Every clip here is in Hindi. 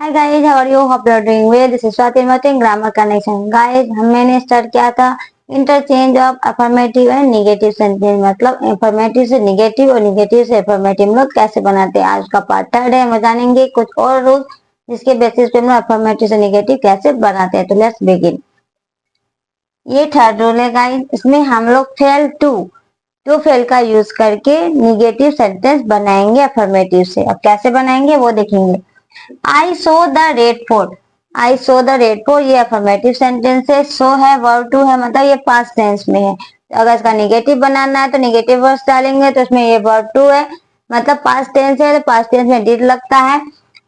Hi guys, how are you? Hope you are doing well. This is Swati Moti, grammar connection. Guys, मैंने स्टार्ट किया था interchange of affirmative and negative sentence, मतलब अफर्मेटिव से नेगेटिव और नेगेटिव से अफर्मेटिव हम लोग कैसे बनाते हैं। आज का पार्ट थर्ड है। हम जानेंगे कुछ और रूल जिसके बेसिस पे हम लोग अफर्मेटिव से नेगेटिव कैसे बनाते हैं। तो लेट्स बिगिन। ये थर्ड रूल है गाइस। इसमें हम लोग फेल टू फेल का यूज करके निगेटिव सेंटेंस बनाएंगे अफर्मेटिव से। अब कैसे बनाएंगे वो देखेंगे। I saw the Red Fort. I saw the Red Fort ये अफर्मेटिव सेंटेंस है। सो है वर्ब टू है, मतलब ये पास्ट टेंस में है। अगर इसका निगेटिव बनाना है तो निगेटिव वर्ड्स डालेंगे, तो इसमें ये वर्ब टू है, मतलब पास्ट टेंस है, तो पास्ट टेंस में डिड लगता है।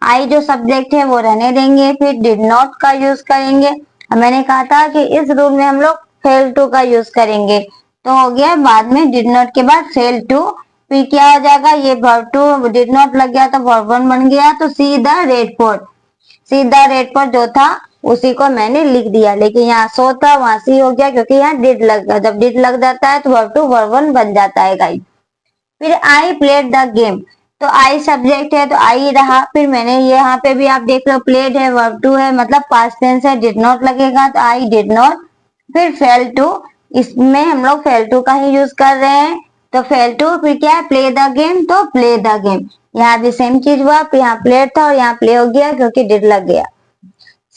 आई जो सब्जेक्ट है वो रहने देंगे, फिर डिड नॉट का यूज करेंगे। मैंने कहा था कि इस रूल में हम लोग फेल टू का यूज करेंगे, तो हो गया बाद में डिड नॉट के बाद फेल टू। फिर क्या हो जाएगा, ये वर्ब टू डिड नॉट लग गया तो वर्ब वन बन गया, तो see the Red fort. See the Red fort जो था उसी को मैंने लिख दिया, लेकिन यहाँ सो था वहां सी हो गया क्योंकि यहाँ डिड लग गया। जब डिड लग जाता है तो वर्ब टू वर्ब वन बन जाता है गाइस। फिर आई प्लेड द गेम, तो आई सब्जेक्ट है तो आई रहा। फिर मैंने यहाँ पे भी आप देख लो प्लेड है वर्ब टू है, मतलब पास्ट टेंस है, डिड नॉट लगेगा तो आई डिड नॉट। फिर फेल टू, इसमें हम लोग फेल टू का ही यूज कर रहे हैं, तो फेल टू फिर क्या है प्ले द गेम, तो प्ले द गेम। यहाँ भी सेम चीज हुआ, यहाँ प्लेड था और यहाँ प्ले हो गया क्योंकि डिड लग गया।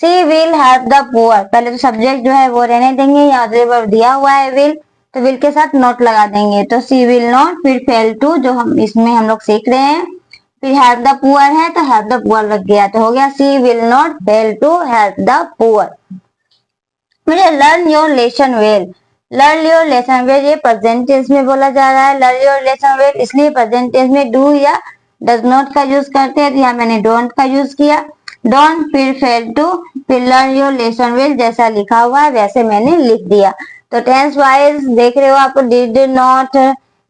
She will help the poor, पहले तो सब्जेक्ट जो है वो रहने देंगे, यहाँ वर्ब दिया हुआ है विल, तो विल के साथ नॉट लगा देंगे, तो सी विल नॉट। फिर फेल टू जो हम इसमें हम लोग सीख रहे हैं, फिर हेल्प द पुअर है तो हेल्प द पुअर लग गया, तो हो गया she will not fail to help the poor. मुझे learn your lesson well, learn your lesson well ये प्रेजेंट टेंस में बोला जा रहा है। लर्न योर लेसन वेल इसलिए प्रेजेंट टेंस में डू या डज नॉट का यूज करते हैं, तो यहाँ मैंने डोंट का यूज किया। डोंट फिर फेल टू फिर लर्न योर लेसन वेल, जैसा लिखा हुआ है वैसे मैंने लिख दिया। तो टेंस वाइज देख रहे हो आप, did not,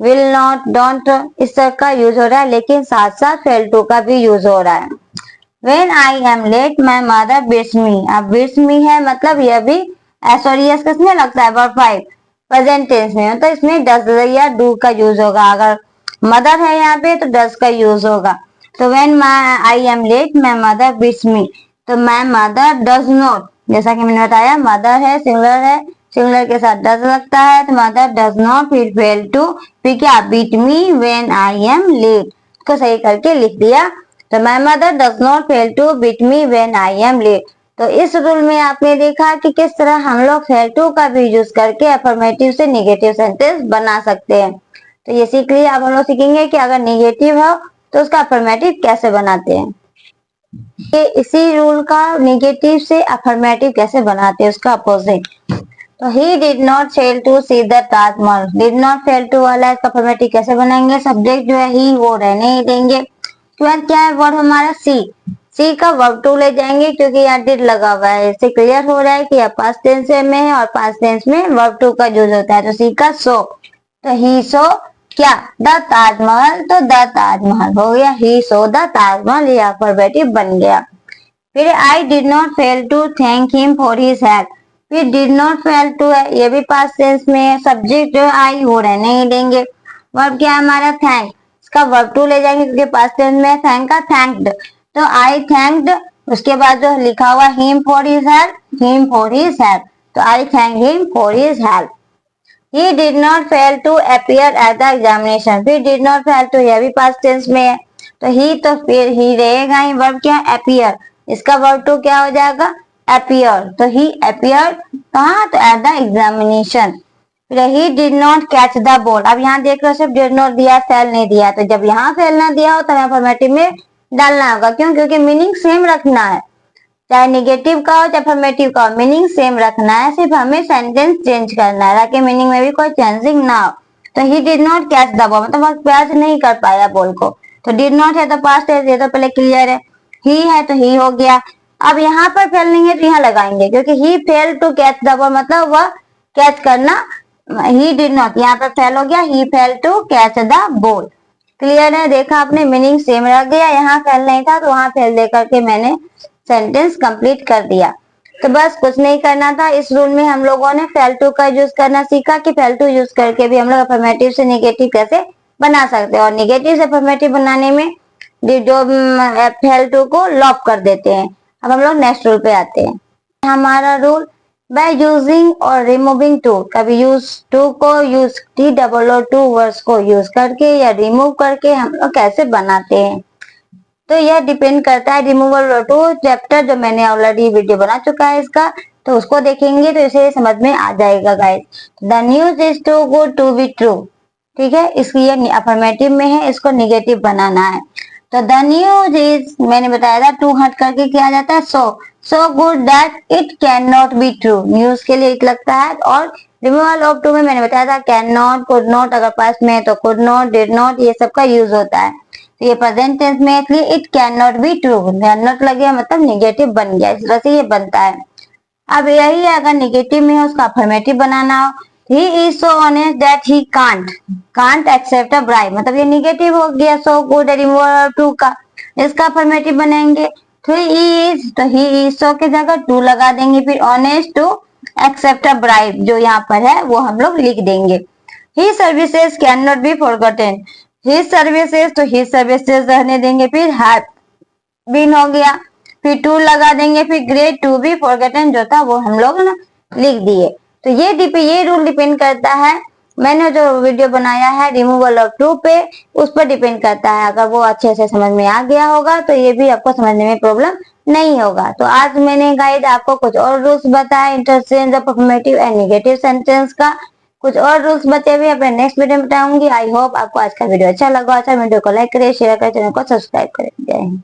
will not, don't इस सब का यूज हो रहा है, लेकिन साथ साथ फेल टू का भी यूज हो रहा है। When I am late, my mother beats me। अब beats me है मतलब यह भी सॉरी यस किसमें लगता है वर्ब फाइव प्रेजेंट टेंस में, तो इसमें डज या डू का यूज होगा। अगर मदर है यहाँ पे तो डज का यूज होगा। तो when I am late, my mother beats me, तो my mother does not, जैसा कि मैंने बताया मदर है सिंगुलर है, सिंगुलर के साथ डज लगता है, तो मदर डज नॉट फिर फेल टू फिर क्या beat me when I am late को सही करके लिख दिया। तो my mother does not fail to beat me when I am late. तो इस रूल में आपने देखा कि किस तरह हम लोग फेल टू का भी यूज करके अफर्मेटिव से नेगेटिव सेंटेंस बना सकते हैं। तो ये सीख लिया। अब हम लोग सीखेंगे कि अगर नेगेटिव हो तो उसका अफर्मेटिव कैसे बनाते हैं। ये इसी रूल का नेगेटिव से अफर्मेटिव कैसे बनाते हैं, उसका अपोजिट। तो he did not fail to see the Taj Mahal, did not fail to वाला इसका अफर्मेटिव कैसे बनाएंगे। सब्जेक्ट जो है ही वो रहने ही देंगे। क्या है वर्ड हमारा सी, सी का वर्ब टू ले जाएंगे क्योंकि यहाँ डिड लगा हुआ है। इससे क्लियर हो रहा है कि यह पास्ट टेंस में है और पास्ट टेंस में वर्ब टू का यूज होता है। तो सी का सो, तो ही सो क्या द ताजमहल, तो द ताजमहल हो गया ही सो द ताजमहल, ये अफर्मेटिव बन गया। फिर I did not fail to thank him for his help, फिर डिड नॉट फेल टू है, ये भी पास्ट टेंस में है। सब्जेक्ट जो आई वो रहने ही देंगे। वर्ब क्या है हमारा थैंक, इसका वर्ब टू ले जाएंगे क्योंकि पास्ट टेंस में थैंक का थैंक्ड, तो आई थैंक्ड। उसके बाद जो लिखा हुआ him for his help, him for his help, तो I thank him for his help. He did not fail to appear at the examination, फिर डिड नॉट फेल टू यह भी पास्ट टेंस में है, तो ही तो फिर ही रहेगा ही। वर्ब क्या अपीयर, इसका वर्ब टू क्या हो जाएगा अपीयर, तो ही अपीयर कहाँ, तो एट द एग्जामिनेशन। फिर he did not catch the ball, अब यहाँ देख लो सिर्फ डिड नॉट दिया फेल नहीं दिया, तो जब यहाँ फेल ना दिया हो तो हमें अफर्मेटिव में डालना होगा। क्यों, क्योंकि मीनिंग सेम रखना है, चाहे निगेटिव का हो चाहे अफर्मेटिव का हो, मीनिंग सेम रखना है, सिर्फ हमें सेंटेंस चेंज करना है ताकि मीनिंग में भी कोई चेंजिंग ना हो। तो he did not catch the ball मतलब वह कैच नहीं कर पाया बॉल को, तो डिड नॉट है तो पास्ट है, ये तो पहले क्लियर है। ही है तो ही हो गया। अब यहाँ पर फेल नहीं है तो यहाँ लगाएंगे क्योंकि he fail to catch the ball मतलब वह कैच करना, ही डिड नॉट यहाँ पर फेल हो गया, he fail to catch the ball. Clear है, देखा आपने मीनिंग सेम रह गया, यहाँ फेल नहीं था तो वहां फेल दे करके मैंने सेंटेंस कंप्लीट कर दिया। तो बस कुछ नहीं करना था। इस रूल में हम लोगों ने फेल टू का यूज करना सीखा कि फेल टू यूज करके भी हम लोग अफर्मेटिव से नेगेटिव कैसे बना सकते हैं, और नेगेटिव से अफर्मेटिव बनाने में जो FL2 को लॉक कर देते हैं। अब हम लोग नेक्स्ट रूल पे आते हैं। हमारा रूल, बाय यूजिंग और रिमूविंग टू, कभी यूज टू को यूज TOO वर्ड्स को यूज करके या रिमूव करके हम लोग कैसे बनाते हैं। तो यह डिपेंड करता है रिमूवल टू चैप्टर जो मैंने ऑलरेडी वीडियो बना चुका है इसका, तो उसको देखेंगे तो इसे समझ में आ जाएगा guys. The news is too good to be true, ठीक है, इसलिए अफर्मेटिव में है, इसको निगेटिव बनाना है। तो द न्यूज इज, मैंने बताया था टू हट करके किया जाता है so good that it can not be true, news के लिए इट लगता है। और रिमूवल ऑफ टू में मैंने बताया था कैन नॉट, कुड नॉट, अगर पास में है तो कुड नॉट, डिड नॉट, ये सब का यूज होता है। तो ये प्रेजेंट टेंस में, इसलिए it can not be true, can not लगे मतलब निगेटिव बन गया, इस तरह से ये बनता है। अब यही है, अगर निगेटिव में है उसका अफर्मेटिव बनाना हो, he is so honest that he can't accept a bribe, मतलब ये निगेटिव हो गया। सो गुड रिमूवल टू का, इसका अफर्मेटिव बनाएंगे। तो ही इज सो के जगह टू लगा देंगे, फिर honest to accept a bribe जो यहाँ पर है वो हम लोग लिख देंगे। He services can not be forgotten, his services, तो हिज सर्विसेज रहने देंगे, फिर हैव बीन हो गया, फिर टू लगा देंगे, फिर ग्रेट टू बी फॉरगेटन जो था वो हम लोग ना लिख दिए। तो ये रूल डिपेंड करता है, मैंने जो वीडियो बनाया है रिमूवल ऑफ टू पे, उस पर डिपेंड करता है। अगर वो अच्छे से समझ में आ गया होगा तो ये भी आपको समझने में प्रॉब्लम नहीं होगा। तो आज मैंने गाइड आपको कुछ और रूल्स बताए interchange of affirmative and negative sentence का, कुछ और रूल्स बचे हुए अपने नेक्स्ट वीडियो में बताऊंगी। आई होप आपको आज का वीडियो अच्छा लगा। अच्छा वीडियो को लाइक करें, शेयर करें, चैनल को सब्सक्राइब करें। जय हिंद।